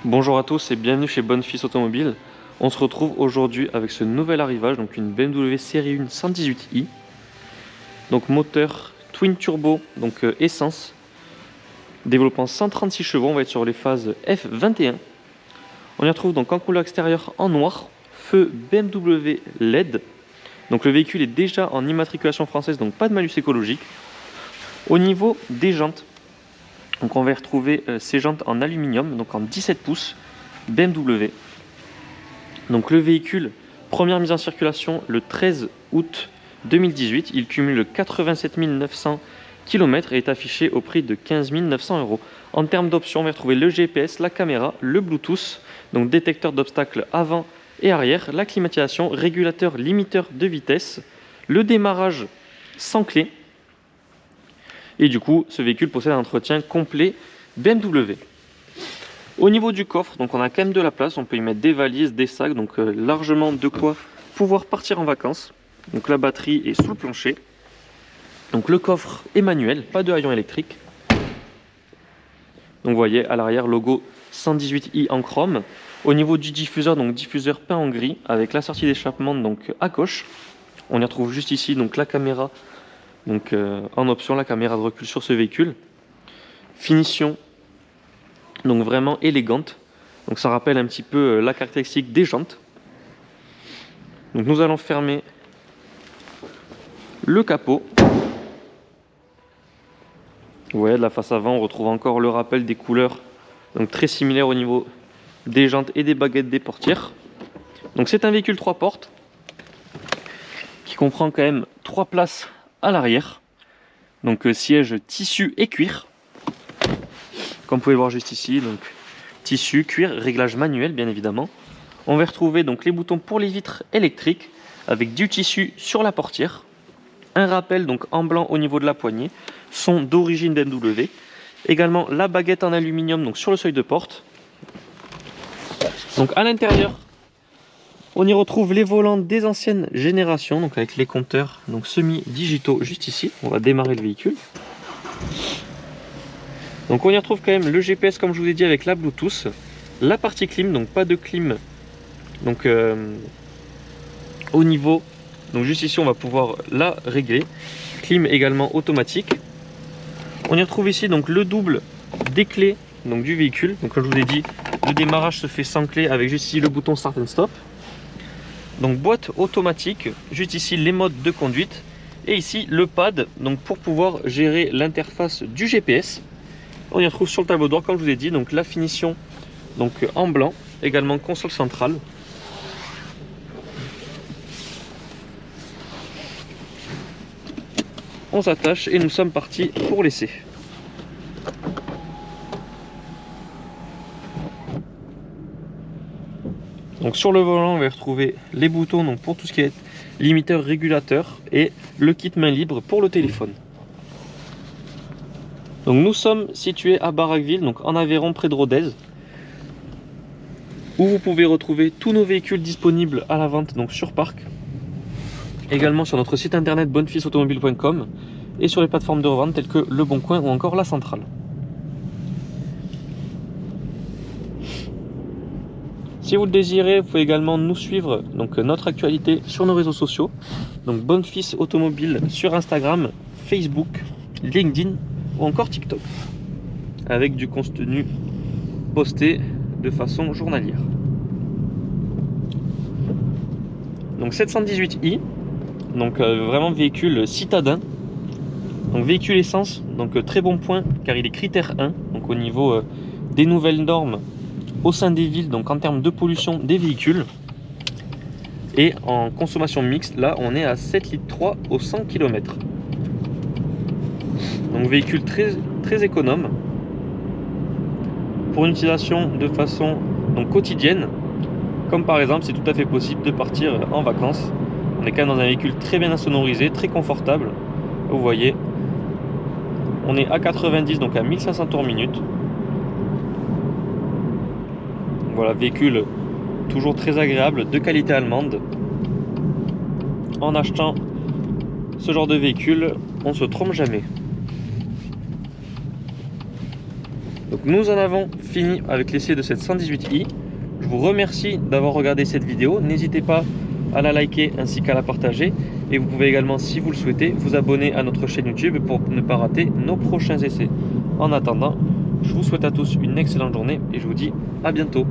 Bonjour à tous et bienvenue chez Bonfils Automobile. On se retrouve aujourd'hui avec ce nouvel arrivage, donc une BMW série 1 118i. Donc moteur twin turbo, donc essence, développant 136 chevaux. On va être sur les phases F21. On y retrouve donc en couleur extérieure en noir, feu BMW LED. Donc le véhicule est déjà en immatriculation française, donc pas de malus écologique. Au niveau des jantes, donc on va y retrouver ces jantes en aluminium, donc en 17 pouces BMW. Donc le véhicule, première mise en circulation le 13 août 2018. Il cumule 87 900 km et est affiché au prix de 15 900 €. En termes d'options, on va y retrouver le GPS, la caméra, le Bluetooth, donc détecteur d'obstacles avant et arrière, la climatisation, régulateur limiteur de vitesse, le démarrage sans clé. Et du coup, ce véhicule possède un entretien complet BMW. Au niveau du coffre, donc on a quand même de la place, on peut y mettre des valises, des sacs, donc largement de quoi pouvoir partir en vacances. Donc la batterie est sous le plancher. Donc le coffre est manuel, pas de haillons électriques. Donc vous voyez à l'arrière logo 118i en chrome. Au niveau du diffuseur, donc diffuseur peint en gris avec la sortie d'échappement donc à gauche. On y retrouve juste ici donc la caméra, donc en option la caméra de recul sur ce véhicule. Finition donc vraiment élégante. Donc ça rappelle un petit peu la caractéristique des jantes. Donc nous allons fermer le capot. Vous voyez de la face avant, on retrouve encore le rappel des couleurs, donc très similaire au niveau des jantes et des baguettes des portières. Donc c'est un véhicule 3 portes qui comprend quand même 3 places à l'arrière. Donc siège tissu et cuir. Comme vous pouvez le voir juste ici, donc tissu, cuir, réglage manuel bien évidemment. On va retrouver donc les boutons pour les vitres électriques avec du tissu sur la portière. Un rappel donc en blanc au niveau de la poignée, son d'origine BMW. Également la baguette en aluminium donc sur le seuil de porte. Donc à l'intérieur, on y retrouve les volants des anciennes générations, donc avec les compteurs donc semi-digitaux juste ici. On va démarrer le véhicule. Donc on y retrouve quand même le GPS comme je vous ai dit avec la Bluetooth, la partie clim, donc pas de clim donc au niveau, donc juste ici on va pouvoir la régler, clim également automatique. On y retrouve ici donc le double des clés donc du véhicule, donc comme je vous ai dit le démarrage se fait sans clé avec juste ici le bouton start and stop. Donc boîte automatique, juste ici les modes de conduite et ici le pad donc pour pouvoir gérer l'interface du GPS. On y retrouve sur le tableau de bord comme je vous ai dit donc la finition donc en blanc, également console centrale. On s'attache et nous sommes partis pour l'essai. Donc sur le volant on va retrouver les boutons donc pour tout ce qui est limiteur, régulateur et le kit main libre pour le téléphone. Donc nous sommes situés à Barraqueville, donc en Aveyron près de Rodez, où vous pouvez retrouver tous nos véhicules disponibles à la vente donc sur parc. Également sur notre site internet bonfilsautomobile.com et sur les plateformes de revente telles que Le Bon Coin ou encore La Centrale. Si vous le désirez, vous pouvez également nous suivre donc notre actualité sur nos réseaux sociaux. Donc Bonfils Automobile sur Instagram, Facebook, LinkedIn ou encore TikTok. Avec du contenu posté de façon journalière. Donc 718i, donc vraiment véhicule citadin. Donc véhicule essence, donc très bon point car il est critère 1, donc au niveau des nouvelles normes au sein des villes, donc en termes de pollution des véhicules. Et en consommation mixte, là on est à 7,3 litres au 100 km. Donc véhicule très économe pour une utilisation de façon donc quotidienne, comme par exemple c'est tout à fait possible de partir en vacances. On est quand même dans un véhicule très bien insonorisé, très confortable. Vous voyez, on est à 90 donc à 1500 tours minute. Voilà, véhicule toujours très agréable, de qualité allemande. En achetant ce genre de véhicule, on ne se trompe jamais. Donc nous en avons fini avec l'essai de cette 118i. Je vous remercie d'avoir regardé cette vidéo. N'hésitez pas à la liker ainsi qu'à la partager. Et vous pouvez également, si vous le souhaitez, vous abonner à notre chaîne YouTube pour ne pas rater nos prochains essais. En attendant, je vous souhaite à tous une excellente journée et je vous dis à bientôt.